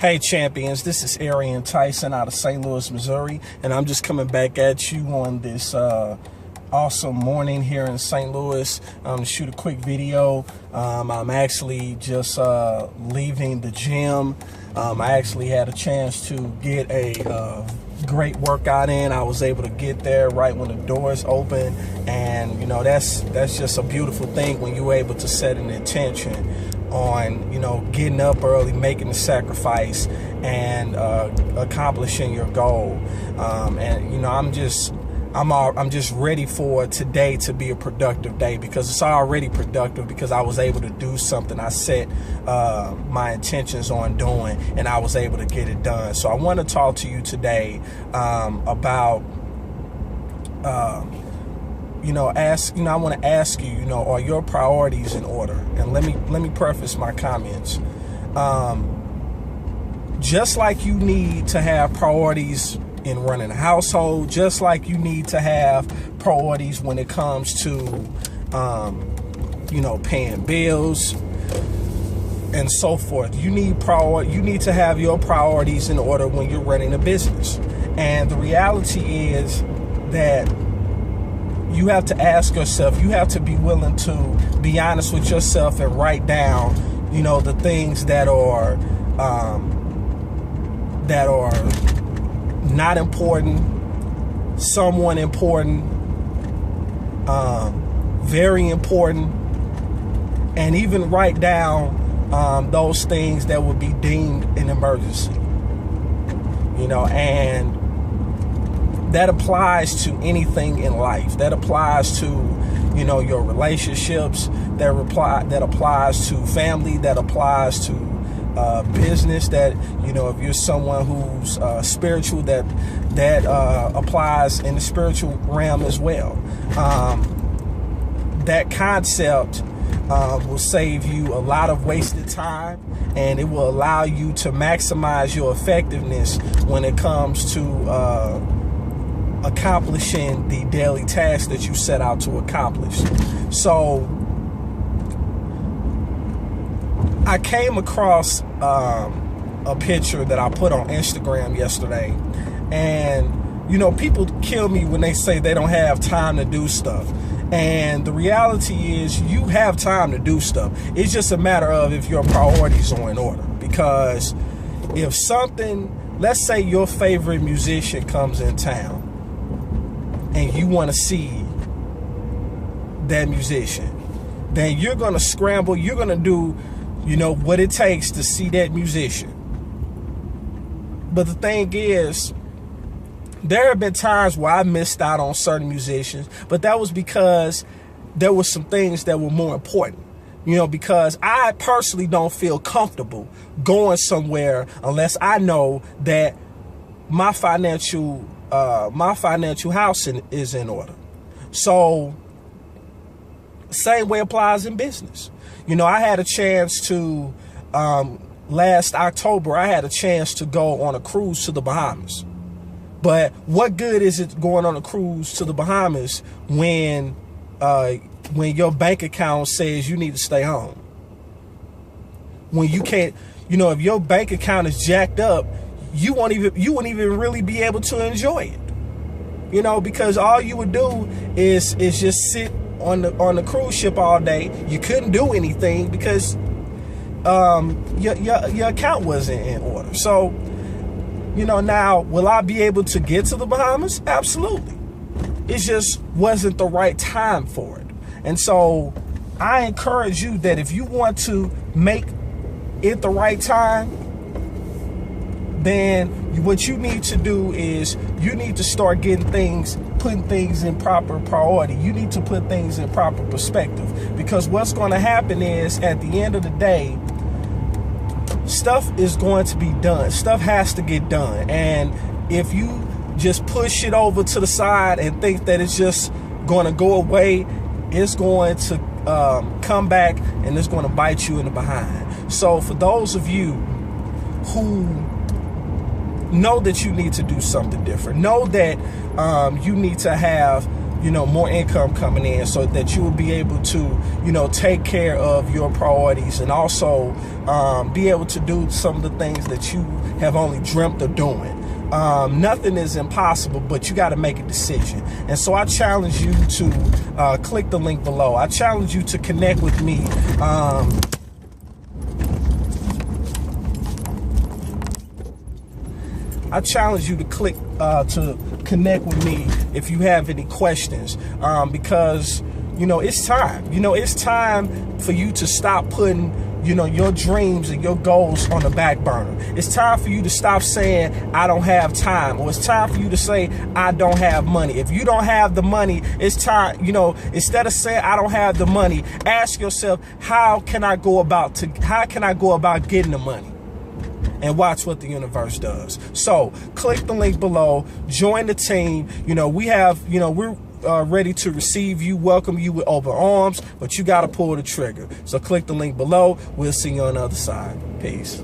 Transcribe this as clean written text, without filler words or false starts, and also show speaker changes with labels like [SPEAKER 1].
[SPEAKER 1] Hey champions, this is Arian Tyson out of St. Louis, Missouri, and I'm just coming back at you on this awesome morning here in St. Louis to shoot a quick video. I'm actually just leaving the gym. I actually had a chance to get a great workout in. I was able to get there right when the doors open, and you know that's just a beautiful thing when you're able to set an intention on, you know, getting up early, making the sacrifice, and accomplishing your goal. And you know, I'm just ready for today to be a productive day, because it's already productive because I was able to do something I set my intentions on doing, and I was able to get it done. So I want to talk to you today about I want to ask you, you know, are your priorities in order? And let me preface my comments. Just like you need to have priorities in running a household, just like you need to have priorities when it comes to, paying bills and so forth. You need to have your priorities in order when you're running a business. And the reality is that you have to ask yourself, you have to be willing to be honest with yourself and write down, you know, the things that are not important, somewhat important, very important, and even write down those things that would be deemed an emergency. You know, and that applies to anything in life. That applies to, you know, your relationships. That applies to family. That applies to business. That, you know, if you're someone who's spiritual, that applies in the spiritual realm as well. That concept will save you a lot of wasted time, and it will allow you to maximize your effectiveness when it comes to accomplishing the daily tasks that you set out to accomplish. So I came across a picture that I put on Instagram yesterday, and you know, people kill me when they say they don't have time to do stuff. And the reality is you have time to do stuff. It's just a matter of if your priorities are in order. Because if something, let's say your favorite musician comes in town and you want to see that musician, then you're going to scramble, you're going to do, you know, what it takes to see that musician. But the thing is, there have been times where I missed out on certain musicians, but that was because there were some things that were more important. You know, because I personally don't feel comfortable going somewhere unless I know that my financial house is in order. So same way applies in business. You know, I had a chance to last October, I had a chance to go on a cruise to the Bahamas. But what good is it going on a cruise to the Bahamas when your bank account says you need to stay home? When you can't, you know, if your bank account is jacked up, you wouldn't even really be able to enjoy it. You know, because all you would do is just sit on the cruise ship all day. You couldn't do anything because your account wasn't in order. So, you know, now, will I be able to get to the Bahamas? Absolutely. It just wasn't the right time for it. And so I encourage you that if you want to make it the right time, then what you need to do is you need to start putting things in proper priority. You need to put things in proper perspective, because what's going to happen is at the end of the day, stuff is going to be done. Stuff has to get done. And if you just push it over to the side and think that it's just going to go away, it's going to come back and it's going to bite you in the behind. So for those of you who know that you need to do something different, know that you need to have you know, more income coming in, so that you will be able to, you know, take care of your priorities, and also be able to do some of the things that you have only dreamt of doing. Nothing is impossible, but you got to make a decision. And so I challenge you to click the link below. I challenge you to connect with me. I challenge you to click to connect with me if you have any questions, because, you know, it's time. You know, it's time for you to stop putting, you know, your dreams and your goals on the back burner. It's time for you to stop saying, I don't have time, or it's time for you to say, I don't have money. If you don't have the money, it's time, you know, instead of saying, I don't have the money, ask yourself, how can I go about getting the money? And watch what the universe does. So click the link below, join the team. You know, we have, you know, we're ready to receive you, welcome you with open arms, but you got to pull the trigger. So click the link below. We'll see you on the other side. Peace.